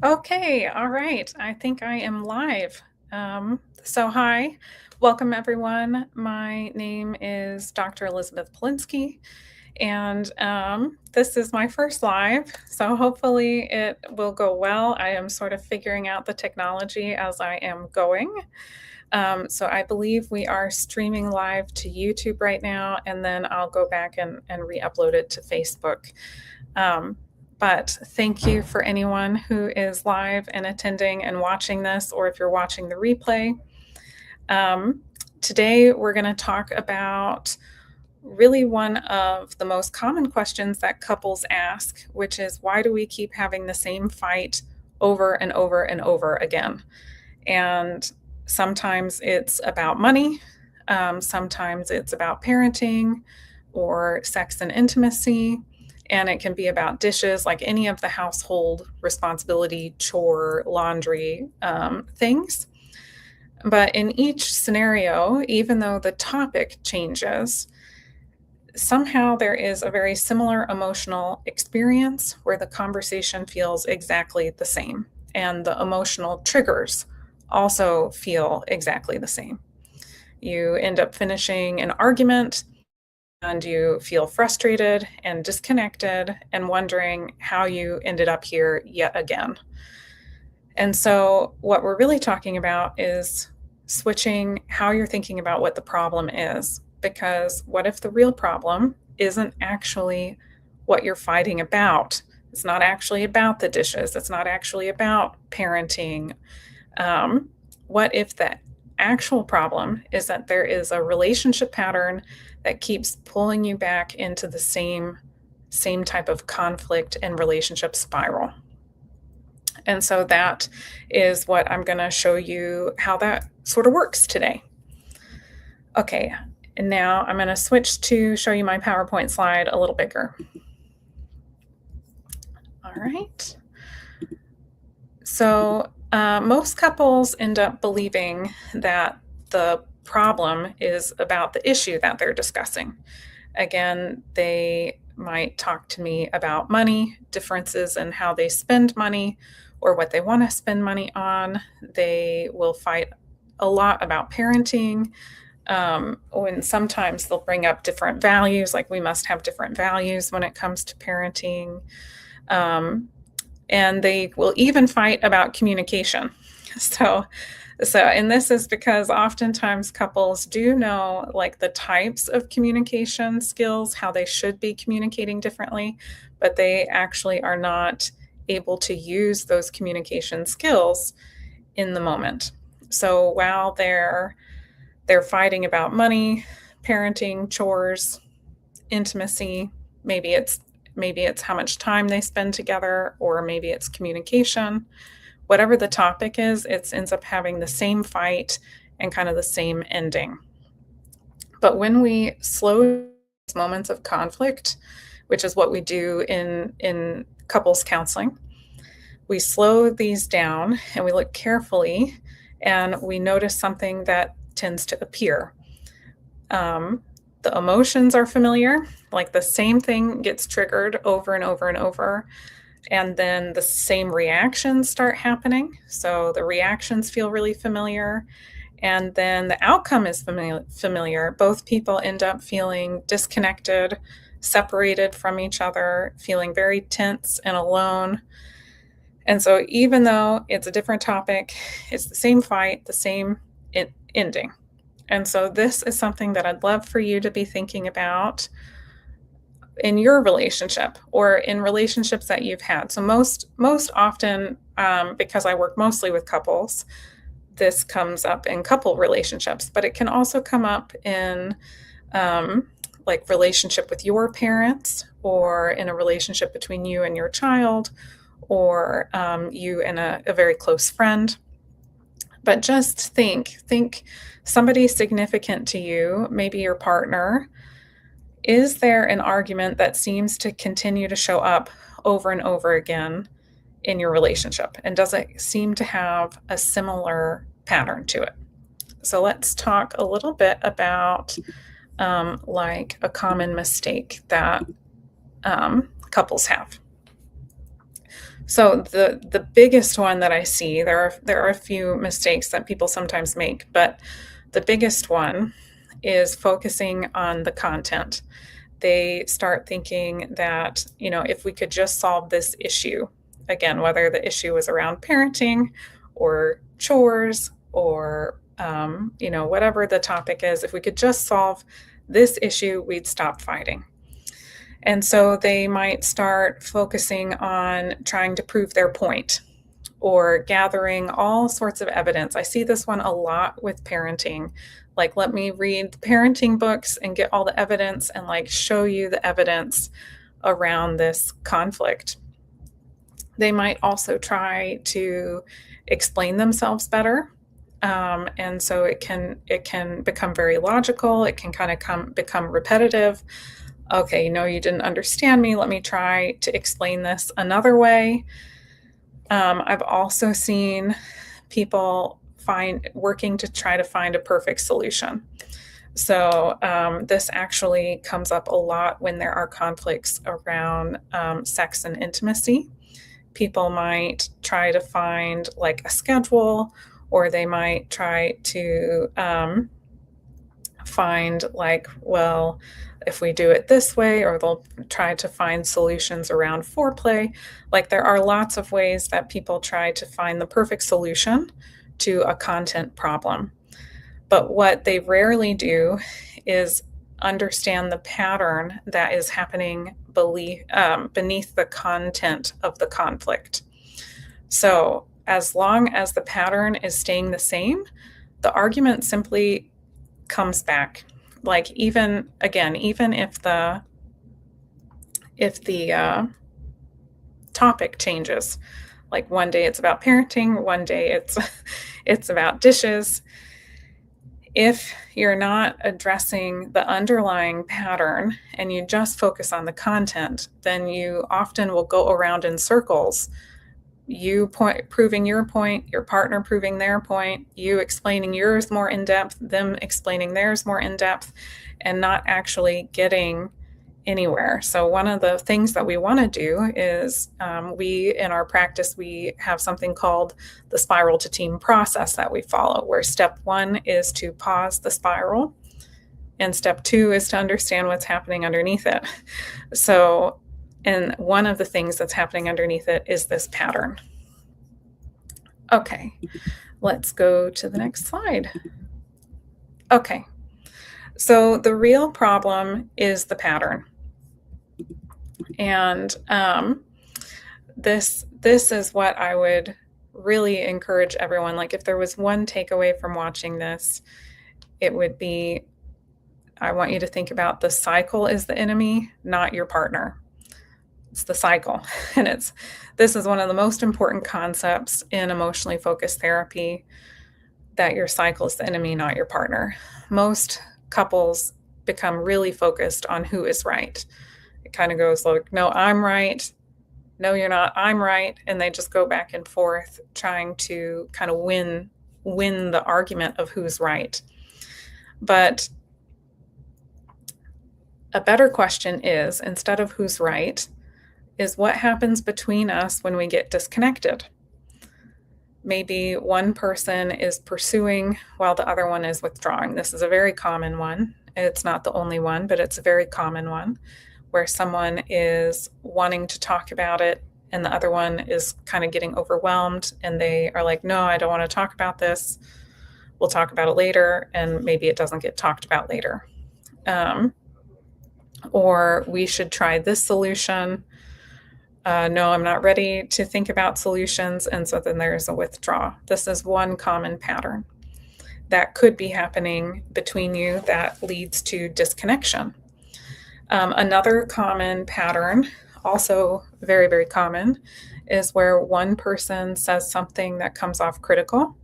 Okay, all right. I think I am live. Hi, welcome everyone. My name is Dr. Elizabeth Polinsky, and this is my first live. So hopefully it will go well. I am sort of figuring out the technology as I am going. So I believe we are streaming live to YouTube right now, and then I'll go back and re upload it to Facebook. Um, but thank you for anyone who is live and attending and watching this, or if you're watching the replay. Um, Today, we're going to talk about really one of the most common questions that couples ask, which is why do we keep having the same fight over and over and over again? And sometimes it's about money, sometimes it's about parenting or sex and intimacy. And it can be about dishes, like any of the household responsibility, chore, laundry things. But in each scenario, even though the topic changes, somehow there is a very similar emotional experience where the conversation feels exactly the same. And the emotional triggers also feel exactly the same. You end up finishing an argument and you feel frustrated and disconnected and wondering how you ended up here yet again. And so, what we're really talking about is switching how you're thinking about what the problem is. Because what if the real problem isn't actually what you're fighting about? It's not actually about the dishes, it's not actually about parenting. What if the actual problem is that there is a relationship pattern that keeps pulling you back into the same type of conflict and relationship spiral? And so that is what I'm going to show you how that sort of works today. Okay, and now I'm going to switch to show you my PowerPoint slide a little bigger. All right. So most couples end up believing that the problem is about the issue that they're discussing. Again, they might talk to me about money, differences in how they spend money, or what they want to spend money on. They will fight a lot about parenting. When sometimes they'll bring up different values, like we must have different values when it comes to parenting. Um, and they will even fight about communication. So, and this is because oftentimes couples do know like the types of communication skills, how they should be communicating differently, but they actually are not able to use those communication skills in the moment. So while they're fighting about money, parenting, chores, intimacy, maybe it's how much time they spend together, or maybe it's communication. Whatever the topic is, it ends up having the same fight and kind of the same ending. But when we slow moments of conflict, which is what we do in couples counseling, we slow these down and we look carefully and we notice something that tends to appear. The emotions are familiar, like the same thing gets triggered over and over and over. And then the same reactions start happening. So the reactions feel really familiar. And then the outcome is familiar. Both people end up feeling disconnected, separated from each other, feeling very tense and alone. And so, even though it's a different topic, it's the same fight, the same ending. And so, this is something that I'd love for you to be thinking about in your relationship or in relationships that you've had. So most often, because I work mostly with couples, this comes up in couple relationships, but it can also come up in like relationship with your parents, or in a relationship between you and your child, or you and a very close friend. But just think somebody significant to you, maybe your partner. Is there an argument that seems to continue to show up over and over again in your relationship? And does it seem to have a similar pattern to it? So let's talk a little bit about like a common mistake that couples have. So the biggest one that I see, there are a few mistakes that people sometimes make, but the biggest one is focusing on the content. They start thinking that, if we could just solve this issue, again, whether the issue is around parenting or chores or, whatever the topic is, if we could just solve this issue, we'd stop fighting. And so they might start focusing on trying to prove their point or gathering all sorts of evidence. I see this one a lot with parenting. Like, let me read the parenting books and get all the evidence and like show you the evidence around this conflict. They might also try to explain themselves better. And so it can become very logical. It can kind of become repetitive. Okay, you didn't understand me. Let me try to explain this another way. I've also seen people working to try to find a perfect solution. So this actually comes up a lot when there are conflicts around sex and intimacy. People might try to find like a schedule, or they might try to find like, well, if we do it this way, or they'll try to find solutions around foreplay. Like, there are lots of ways that people try to find the perfect solution to a content problem. But what they rarely do is understand the pattern that is happening beneath the content of the conflict. So as long as the pattern is staying the same, the argument simply comes back. Like, even if the topic changes, like one day it's about parenting, one day it's about dishes. If you're not addressing the underlying pattern and you just focus on the content, then you often will go around in circles. You proving your point, your partner proving their point, you explaining yours more in depth, them explaining theirs more in depth, and not actually getting anywhere. So one of the things that we want to do is in our practice, we have something called the spiral to team process that we follow, where step 1 is to pause the spiral, and step 2 is to understand what's happening underneath it. So, and one of the things that's happening underneath it is this pattern. Okay, let's go to the next slide. Okay, so the real problem is the pattern. And this is what I would really encourage everyone. Like, if there was one takeaway from watching this, it would be, I want you to think about the cycle is the enemy, not your partner. It's the cycle. And this is one of the most important concepts in emotionally focused therapy, that your cycle is the enemy, not your partner. Most couples become really focused on who is right. It kind of goes like, no, I'm right. No, you're not. I'm right. And they just go back and forth trying to kind of win the argument of who's right. But a better question is, instead of who's right, is what happens between us when we get disconnected. Maybe one person is pursuing while the other one is withdrawing. This is a very common one. It's not the only one, but it's a very common one, where someone is wanting to talk about it and the other one is kind of getting overwhelmed, and they are like, no, I don't want to talk about this. We'll talk about it later. And maybe it doesn't get talked about later. Or we should try this solution. No, I'm not ready to think about solutions. And so then there's a withdrawal. This is one common pattern that could be happening between you that leads to disconnection. Another common pattern, also very, very common, is where one person says something that comes off critical.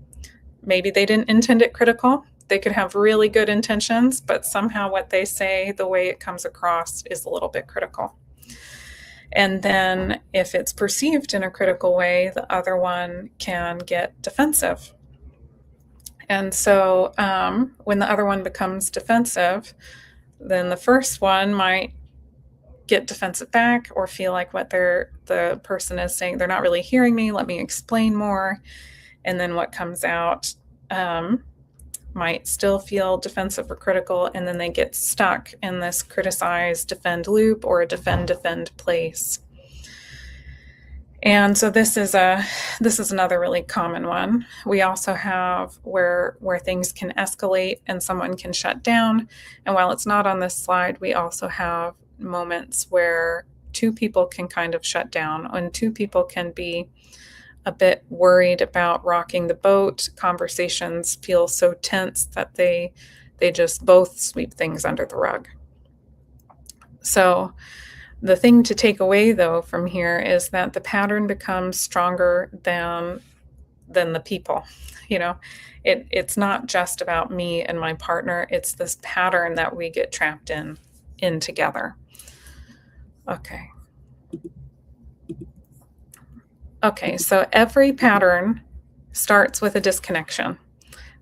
Maybe they didn't intend it critical. They could have really good intentions, but somehow what they say, the way it comes across, is a little bit critical. And then if it's perceived in a critical way, the other one can get defensive. And so when the other one becomes defensive, then the first one might get defensive back or feel like what the person is saying, they're not really hearing me. Let me explain more. And then what comes out might still feel defensive or critical, and then they get stuck in this criticize, defend loop or a defend place. And so this is another really common one. We also have where things can escalate and someone can shut down. And while it's not on this slide, we also have moments where two people can kind of shut down, and two people can be a bit worried about rocking the boat. Conversations feel so tense that they just both sweep things under the rug. So the thing to take away, though, from here is that the pattern becomes stronger than the people. It's not just about me and my partner. It's this pattern that we get trapped in together. Okay, so every pattern starts with a disconnection.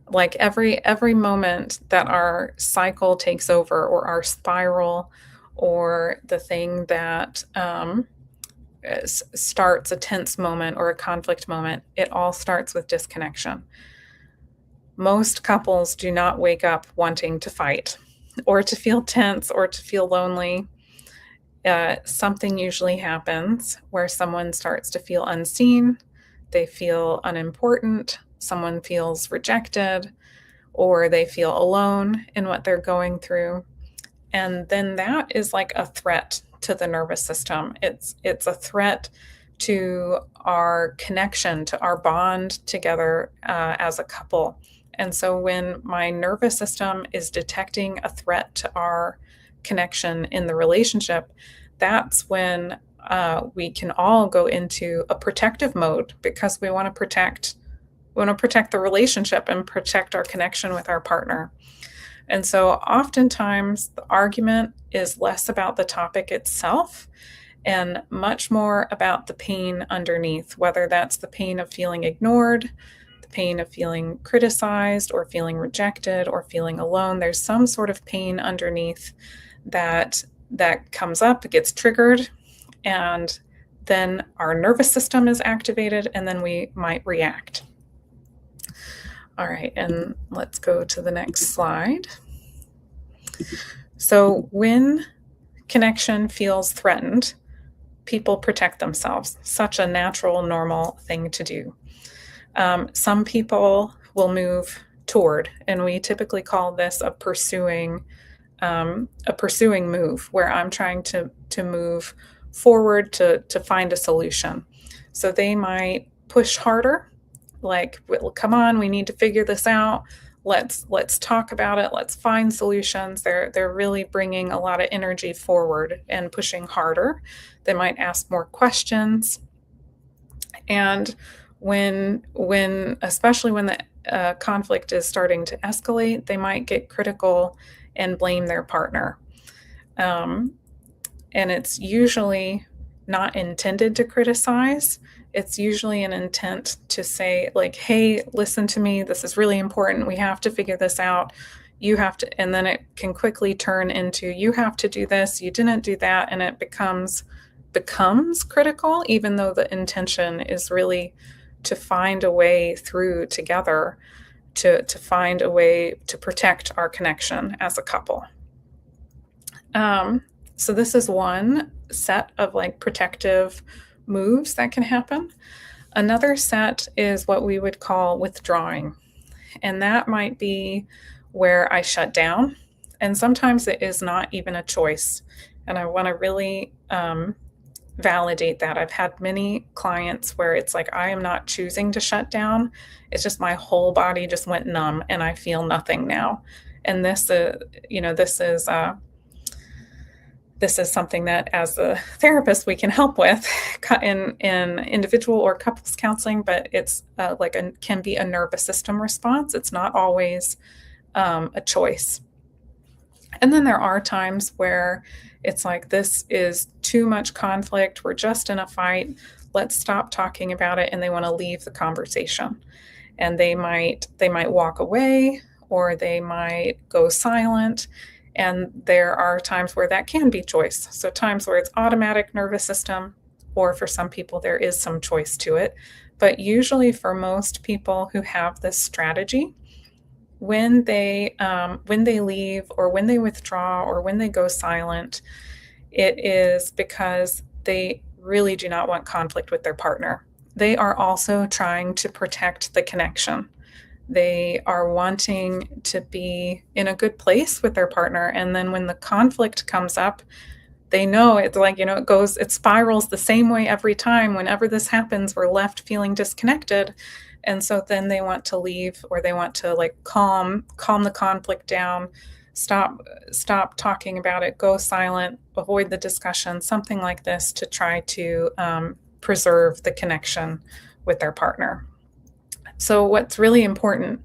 Like every moment that our cycle takes over, or our spiral, or the thing that starts a tense moment or a conflict moment, it all starts with disconnection. Most couples do not wake up wanting to fight or to feel tense or to feel lonely. Something usually happens where someone starts to feel unseen, they feel unimportant, someone feels rejected, or they feel alone in what they're going through. And then that is like a threat to the nervous system. It's a threat to our connection, to our bond together as a couple. And so when my nervous system is detecting a threat to our connection in the relationship, that's when we can all go into a protective mode, because we want to protect the relationship and protect our connection with our partner. And so oftentimes the argument is less about the topic itself and much more about the pain underneath, whether that's the pain of feeling ignored, the pain of feeling criticized or feeling rejected or feeling alone. There's some sort of pain underneath that comes up, it gets triggered, and then our nervous system is activated, and then we might react. All right, and let's go to the next slide. So when connection feels threatened, people protect themselves. Such a natural, normal thing to do. Some people will move toward, and we typically call this a pursuing move, where I'm trying to move forward to find a solution. So they might push harder, like, well, come on, we need to figure this out. Let's talk about it. Let's find solutions. They're really bringing a lot of energy forward and pushing harder. They might ask more questions. And especially when the conflict is starting to escalate, they might get critical and blame their partner. And it's usually not intended to criticize. It's usually an intent to say, like, hey, listen to me. This is really important. We have to figure this out. You have to, and then it can quickly turn into, you have to do this. You didn't do that. And it becomes critical, even though the intention is really to find a way through together, to find a way to protect our connection as a couple. So this is one set of like protective moves that can happen. Another set is what we would call withdrawing. And that might be where I shut down. And sometimes it is not even a choice. And I want to really validate that. I've had many clients where it's like, I am not choosing to shut down. It's just my whole body just went numb and I feel nothing now. And this is something that as a therapist we can help with in individual or couples counseling, but it's can be a nervous system response. It's not always a choice. And then there are times where it's like, this is too much conflict. We're just in a fight. Let's stop talking about it. And they want to leave the conversation. And they might walk away, or they might go silent. And there are times where that can be choice. So, times where it's automatic nervous system, or for some people, there is some choice to it. But usually, for most people who have this strategy, when they leave or when they withdraw or when they go silent, it is because they really do not want conflict with their partner. They are also trying to protect the connection. They are wanting to be in a good place with their partner. And then when the conflict comes up, they know it's like, it spirals the same way every time. Whenever this happens, we're left feeling disconnected. And so then they want to leave, or they want to like calm the conflict down, stop talking about it, go silent, avoid the discussion, something like this, to try to preserve the connection with their partner. So what's really important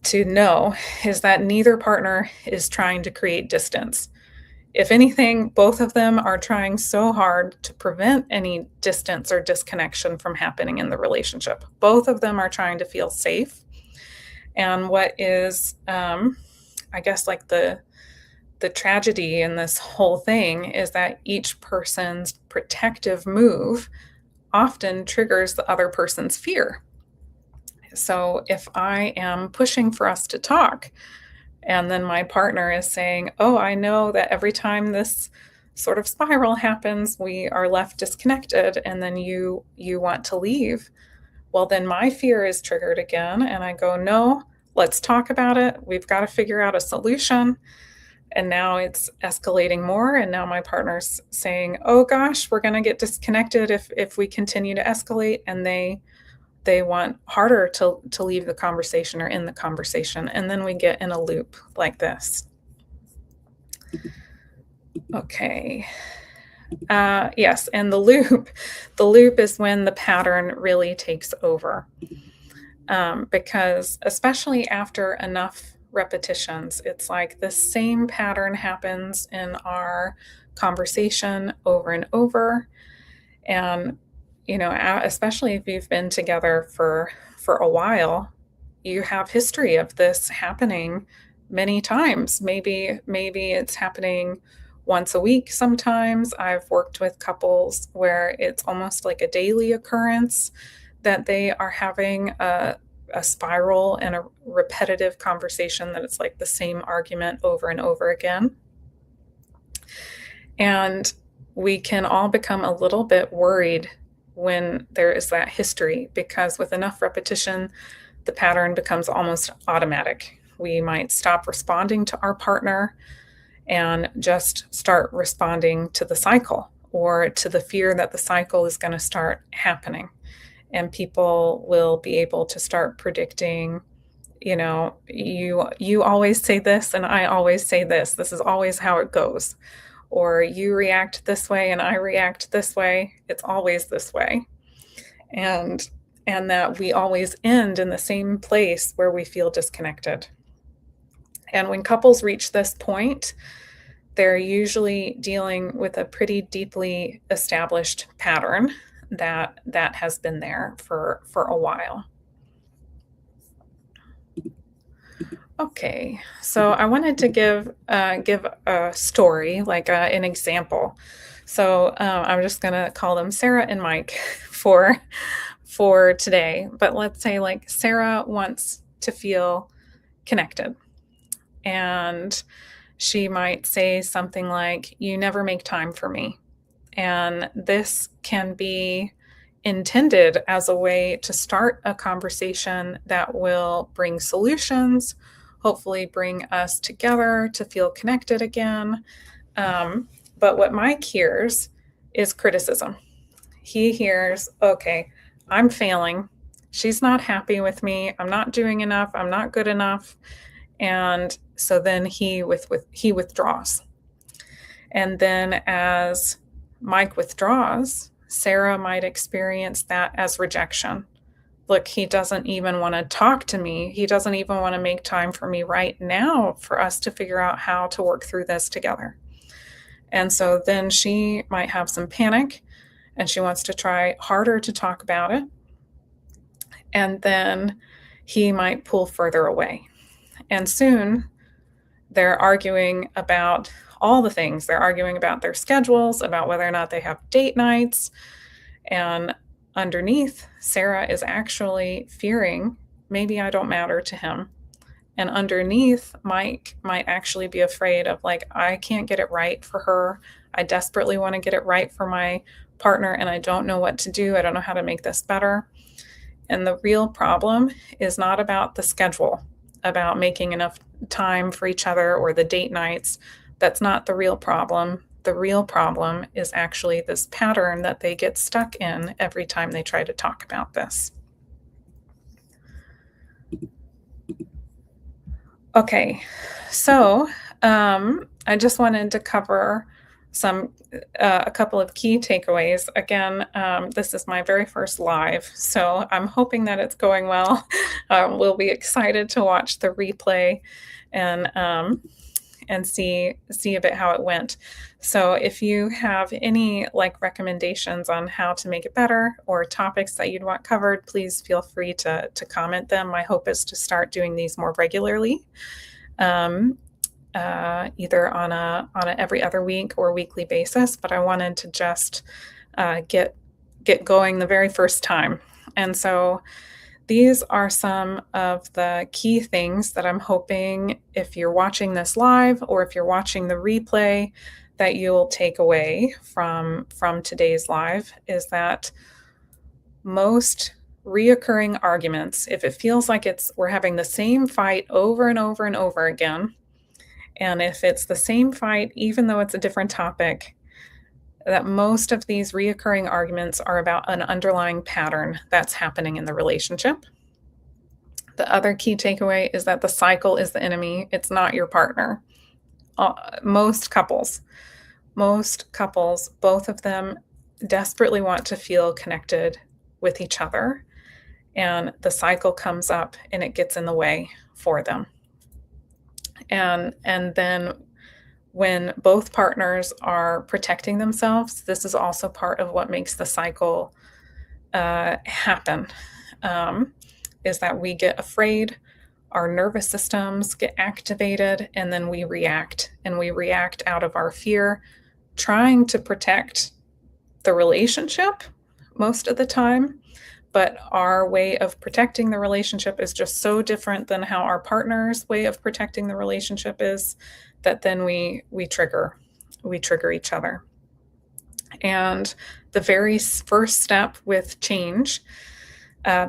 to know is that neither partner is trying to create distance. If anything, both of them are trying so hard to prevent any distance or disconnection from happening in the relationship. Both of them are trying to feel safe. And what is, I guess, like the tragedy in this whole thing is that each person's protective move often triggers the other person's fear. So if I am pushing for us to talk, and then my partner is saying, "Oh, I know that every time this sort of spiral happens, we are left disconnected, and then you want to leave." Well, then my fear is triggered again, and I go, "No, let's talk about it. We've got to figure out a solution." And now it's escalating more, and now my partner's saying, "Oh gosh, we're going to get disconnected if we continue to escalate." And they want harder to leave the conversation or end the conversation. And then we get in a loop like this. Okay. Yes, and the loop is when the pattern really takes over. Because especially after enough repetitions, it's like the same pattern happens in our conversation over and over. And especially if you've been together for a while, you have history of this happening many times. Maybe it's happening once a week sometimes. I've worked with couples where it's almost like a daily occurrence that they are having a spiral and a repetitive conversation, that it's like the same argument over and over again. And we can all become a little bit worried when there is that history, because with enough repetition, the pattern becomes almost automatic. We might stop responding to our partner and just start responding to the cycle, or to the fear that the cycle is going to start happening. And people will be able to start predicting, you always say this and I always say this. This is always how it goes. Or you react this way and I react this way. It's always this way. And that we always end in the same place where we feel disconnected. And when couples reach this point, they're usually dealing with a pretty deeply established pattern that has been there for a while. Okay, so I wanted to give a story, like an example. So I'm just gonna call them Sarah and Mike for today. But let's say like Sarah wants to feel connected, and she might say something like, "You never make time for me," and this can be intended as a way to start a conversation that will bring solutions, hopefully bring us together to feel connected again. But what Mike hears is criticism. He hears, "Okay, I'm failing. She's not happy with me. I'm not doing enough. I'm not good enough." And so then he withdraws. And then as Mike withdraws, Sarah might experience that as rejection. Look, he doesn't even want to talk to me. He doesn't even want to make time for me right now for us to figure out how to work through this together. And so then she might have some panic, and she wants to try harder to talk about it. And then he might pull further away. And soon They're arguing about all the things. They're arguing about their schedules, about whether or not they have date nights. And underneath, Sarah is actually fearing maybe I don't matter to him. And underneath, Mike might actually be afraid of, like, I can't get it right for her. I desperately want to get it right for my partner, and I don't know what to do. I don't know how to make this better. And the real problem is not about the schedule, about making enough time for each other or the date nights. That's not the real problem. The real problem is actually this pattern that they get stuck in every time they try to talk about this. Okay, so I just wanted to cover a couple of key takeaways. Again, this is my very first live, so I'm hoping that it's going well. We'll be excited to watch the replay and see a bit how it went. So if you have any like recommendations on how to make it better or topics that you'd want covered, please feel free to comment them. My hope is to start doing these more regularly, either on a every other week or weekly basis. But I wanted to just get going the very first time, and so these are some of the key things that I'm hoping, if you're watching this live or if you're watching the replay, that you'll take away from today's live, is that most reoccurring arguments, if it feels like we're having the same fight over and over and over again, and if it's the same fight even though it's a different topic, that most of these reoccurring arguments are about an underlying pattern that's happening in the relationship. The other key takeaway is that the cycle is the enemy. It's not your partner. Most couples, both of them desperately want to feel connected with each other, and the cycle comes up and it gets in the way for them. And then when both partners are protecting themselves, this is also part of what makes the cycle happen, is that we get afraid, our nervous systems get activated, and then we react. And we react out of our fear, trying to protect the relationship most of the time. But our way of protecting the relationship is just so different than how our partner's way of protecting the relationship is, that then we trigger each other. And the very first step with change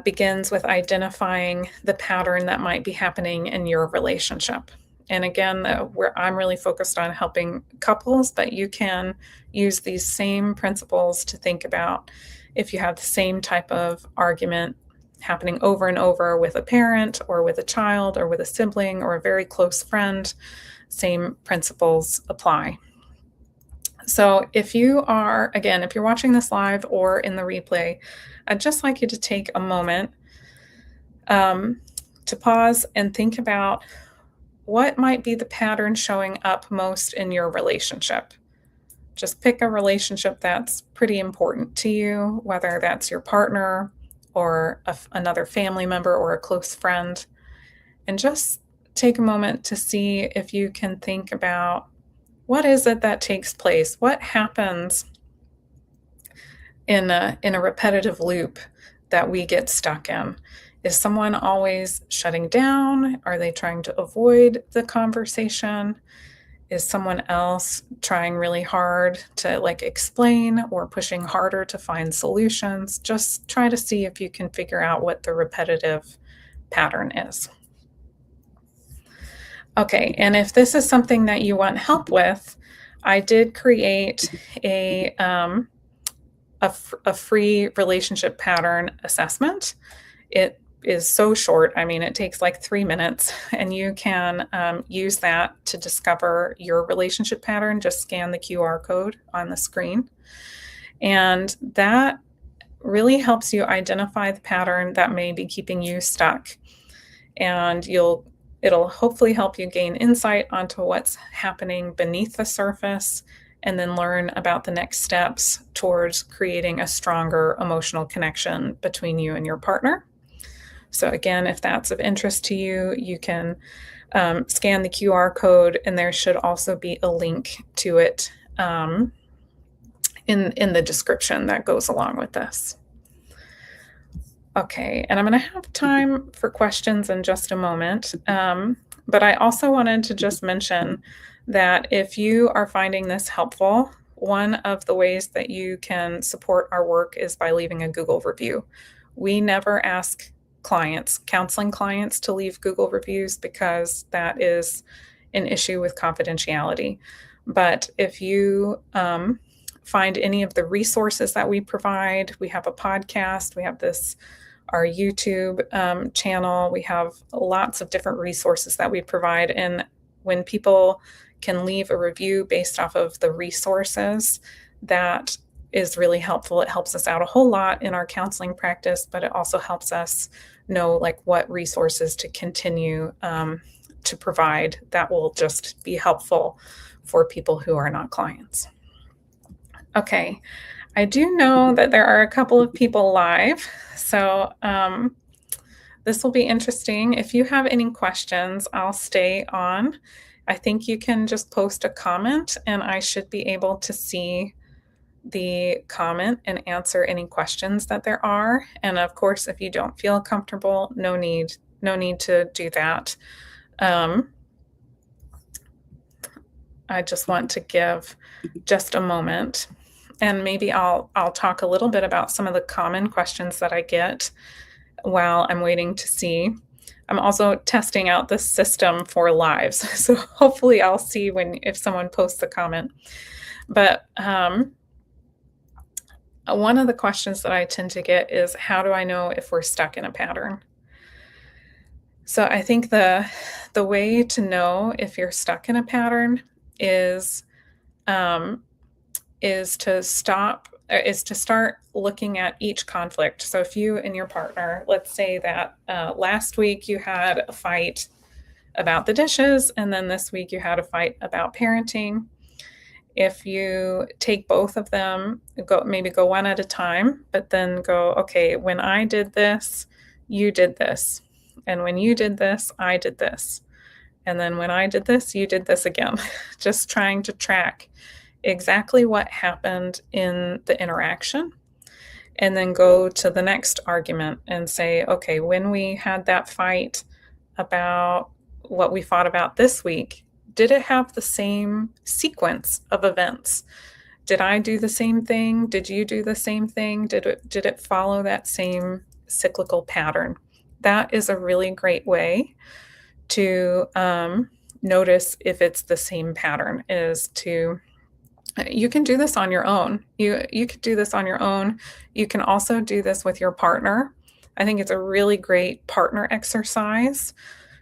begins with identifying the pattern that might be happening in your relationship. And again, where I'm really focused on helping couples, but you can use these same principles to think about if you have the same type of argument happening over and over with a parent or with a child or with a sibling or a very close friend. Same principles apply. So if you're watching this live or in the replay, I'd just like you to take a moment to pause and think about what might be the pattern showing up most in your relationship. Just pick a relationship that's pretty important to you, whether that's your partner or another family member or a close friend, and just take a moment to see if you can think about what is it that takes place, what happens in a repetitive loop that we get stuck in. Is someone always shutting down? Are they trying to avoid the conversation? Is someone else trying really hard to explain or pushing harder to find solutions? Just try to see if you can figure out what the repetitive pattern is. Okay, and if this is something that you want help with, I did create a free relationship pattern assessment. It is so short. I mean, it takes like 3 minutes, and you can use that to discover your relationship pattern. Just scan the QR code on the screen. And that really helps you identify the pattern that may be keeping you stuck. And it'll hopefully help you gain insight onto what's happening beneath the surface, and then learn about the next steps towards creating a stronger emotional connection between you and your partner. So again, if that's of interest to you, you can scan the QR code, and there should also be a link to it in the description that goes along with this. Okay, and I'm going to have time for questions in just a moment. But I also wanted to just mention that if you are finding this helpful, one of the ways that you can support our work is by leaving a Google review. We never ask counseling clients, to leave Google reviews because that is an issue with confidentiality. But if you find any of the resources that we provide, we have a podcast, we have our YouTube channel. We have lots of different resources that we provide. And when people can leave a review based off of the resources, that is really helpful. It helps us out a whole lot in our counseling practice, but it also helps us know like what resources to continue to provide that will just be helpful for people who are not clients. Okay. I do know that there are a couple of people live, so this will be interesting. If you have any questions, I'll stay on. I think you can just post a comment, and I should be able to see the comment and answer any questions that there are. And of course, if you don't feel comfortable, no need to do that. I just want to give just a moment. And maybe I'll talk a little bit about some of the common questions that I get while I'm waiting to see. I'm also testing out the system for lives, so hopefully I'll see if someone posts a comment. But one of the questions that I tend to get is, how do I know if we're stuck in a pattern? So I think the way to know if you're stuck in a pattern is to start looking at each conflict. So if you and your partner, let's say that last week you had a fight about the dishes, and then this week you had a fight about parenting. If you take both of them, maybe go one at a time, but then go, okay, when I did this, you did this. And when you did this, I did this. And then when I did this, you did this again. Just trying to track exactly what happened in the interaction, and then go to the next argument and say, okay, when we had that fight about what we fought about this week, did it have the same sequence of events? Did I do the same thing? Did you do the same thing? Did it follow that same cyclical pattern? That is a really great way to notice if it's the same pattern. You can do this on your own. You could do this on your own. You can also do this with your partner. I think it's a really great partner exercise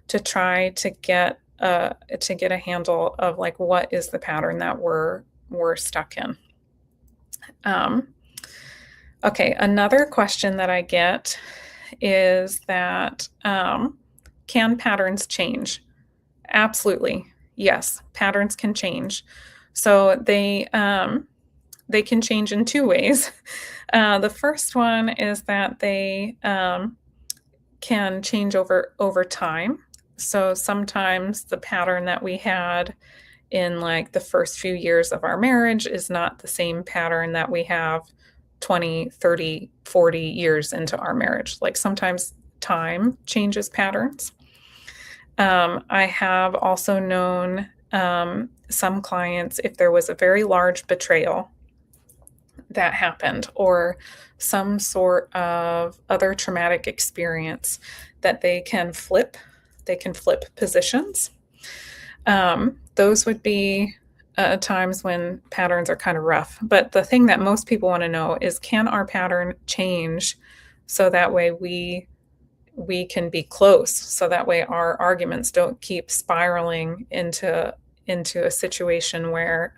to try to get a handle of like, what is the pattern that we're stuck in. Okay, another question that I get is that can patterns change? Absolutely, yes. Patterns can change. So they can change in two ways. The first one is that they can change over time. So sometimes the pattern that we had in like the first few years of our marriage is not the same pattern that we have 20, 30, 40 years into our marriage. Like sometimes time changes patterns. I have also known some clients, if there was a very large betrayal that happened or some sort of other traumatic experience, that they can flip positions. Those would be times when patterns are kind of rough. But the thing that most people want to know is, can our pattern change so that way we can be close, so that way our arguments don't keep spiraling into a situation where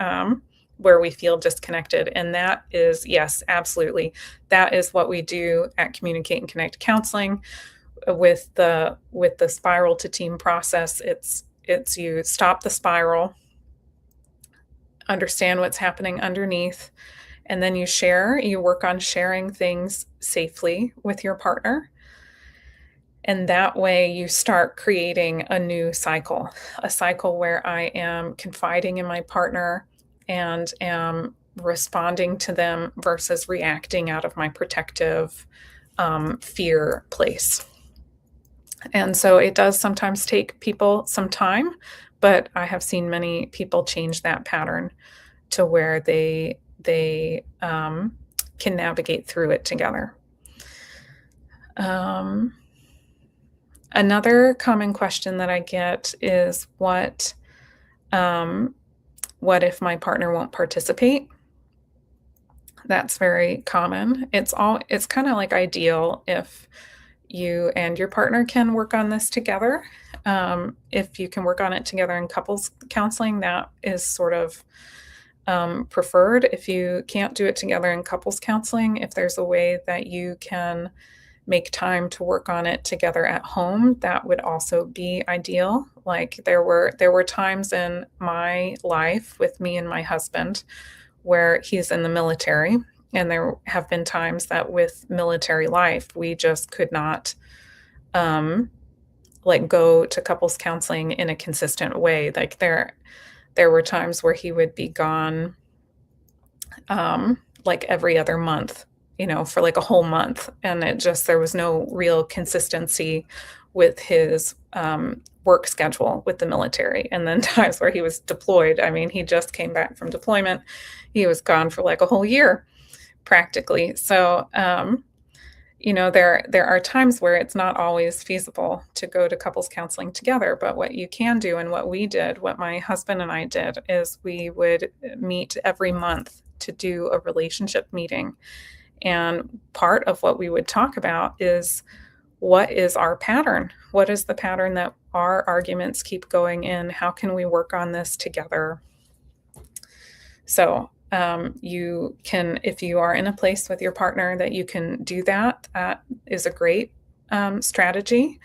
we feel disconnected. And that is, yes, absolutely. That is what we do at Communicate and Connect Counseling with the spiral to team process. It's you stop the spiral, understand what's happening underneath, and then you work on sharing things safely with your partner. And that way you start creating a cycle where I am confiding in my partner and am responding to them versus reacting out of my protective fear place. And so it does sometimes take people some time, but I have seen many people change that pattern to where they can navigate through it together. Um, Another common question that I get is um, what if my partner won't participate? That's very common. It's kind of like ideal if you and your partner can work on this together. If you can work on it together in couples counseling, that is sort of preferred. If you can't do it together in couples counseling, if there's a way that you can make time to work on it together at home, that would also be ideal. Like there were times in my life with me and my husband where he's in the military, and there have been times that with military life we just could not um like go to couples counseling in a consistent way. Like there were times where he would be gone like every other month, for like a whole month. And there was no real consistency with his work schedule with the military. And then times where he was deployed. I mean, he just came back from deployment. He was gone for like a whole year practically. So, there are times where it's not always feasible to go to couples counseling together, but what you can do and what my husband and I did is we would meet every month to do a relationship meeting. And part of what we would talk about is what is our pattern? What is the pattern that our arguments keep going in? How can we work on this together? So, you can, if you are in a place with your partner that you can do that, that is a great strategy.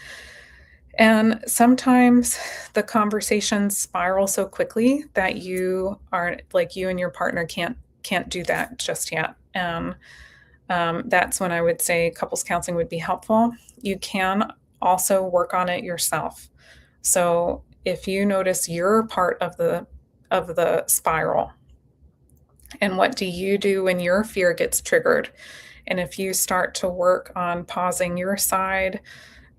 And sometimes the conversations spiral so quickly that you and your partner can't do that just yet. And that's when I would say couples counseling would be helpful. You can also work on it yourself. So if you notice you're part of the spiral, and what do you do when your fear gets triggered? And if you start to work on pausing your side,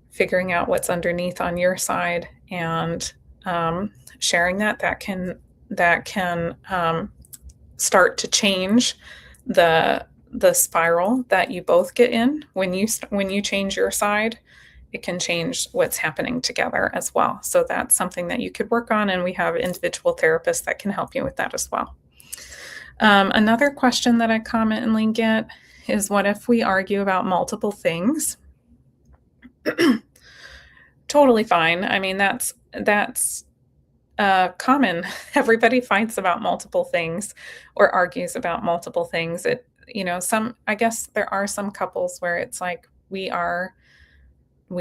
figuring out what's underneath on your side, and sharing that can start to change the spiral that you both get in. When you change your side, it can change what's happening together as well. So that's something that you could work on, and we have individual therapists that can help you with that as well. Another question that I commonly get is, what if we argue about multiple things? Totally fine. I mean, that's common. Everybody fights about multiple things or argues about multiple things. I guess there are some couples where it's like we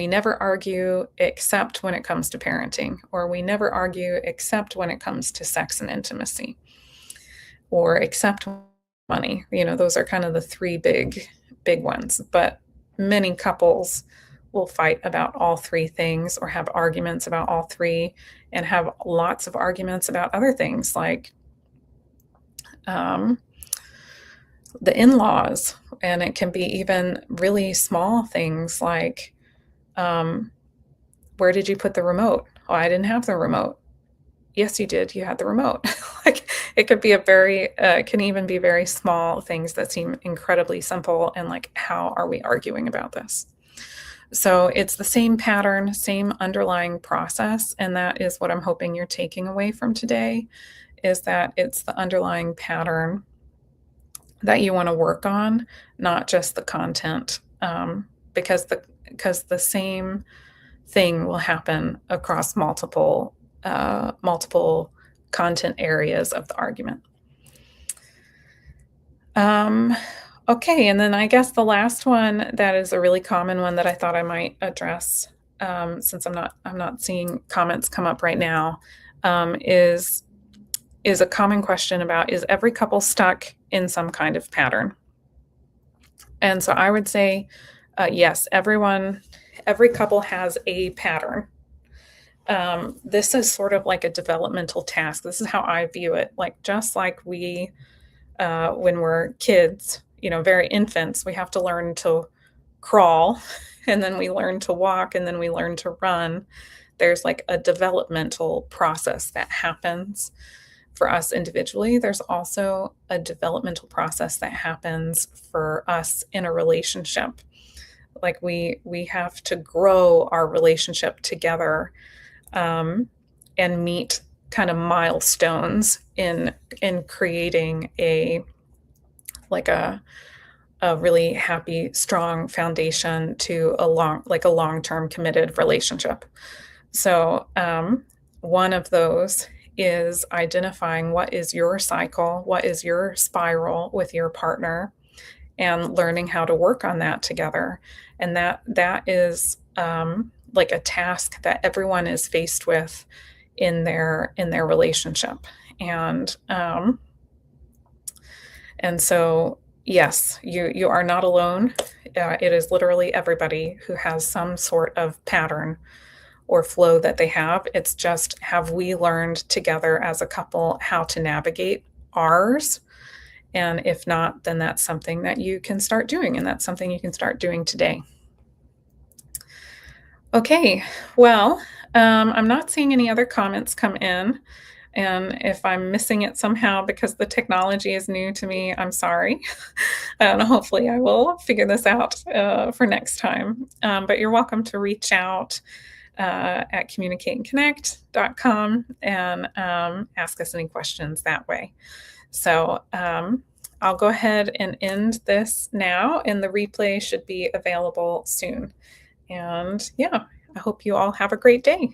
never argue except when it comes to parenting, or we never argue except when it comes to sex and intimacy, or except money. Those are kind of the three big ones. But many couples will fight about all three things, or have arguments about all three, and have lots of arguments about other things like the in-laws. And it can be even really small things like, where did you put the remote? Oh, I didn't have the remote. Yes, you did. You had the remote. Like, it could be can even be very small things that seem incredibly simple. And like, how are we arguing about this? So it's the same pattern, same underlying process. And that is what I'm hoping you're taking away from today, is that it's the underlying pattern that you want to work on, not just the content, because the same thing will happen across multiple content areas of the argument. Okay, and then I guess the last one that is a really common one that I thought I might address, since I'm not seeing comments come up right now, is a common question about, is every couple stuck in some kind of pattern? And so I would say, yes, everyone every couple has a pattern. This is sort of like a developmental task. This is how I view it. Like, just like we, when we're kids, very infants, we have to learn to crawl, and then we learn to walk, and then we learn to run. There's like a developmental process that happens for us individually. There's also a developmental process that happens for us in a relationship. Like, we have to grow our relationship together, um, and meet kind of milestones in creating like a really happy, strong foundation to a long-term committed relationship. So, one of those is identifying what is your cycle, what is your spiral with your partner, and learning how to work on that together. And that is, like a task that everyone is faced with in their relationship. And and so, yes, you are not alone. It is literally everybody who has some sort of pattern or flow that they have. It's just, have we learned together as a couple how to navigate ours? And if not, then that's something that you can start doing, and that's something you can start doing today. Okay, well, I'm not seeing any other comments come in. And if I'm missing it somehow because the technology is new to me, I'm sorry. And hopefully I will figure this out for next time. But you're welcome to reach out at communicateandconnect.com and ask us any questions that way. So I'll go ahead and end this now, and the replay should be available soon. And yeah, I hope you all have a great day.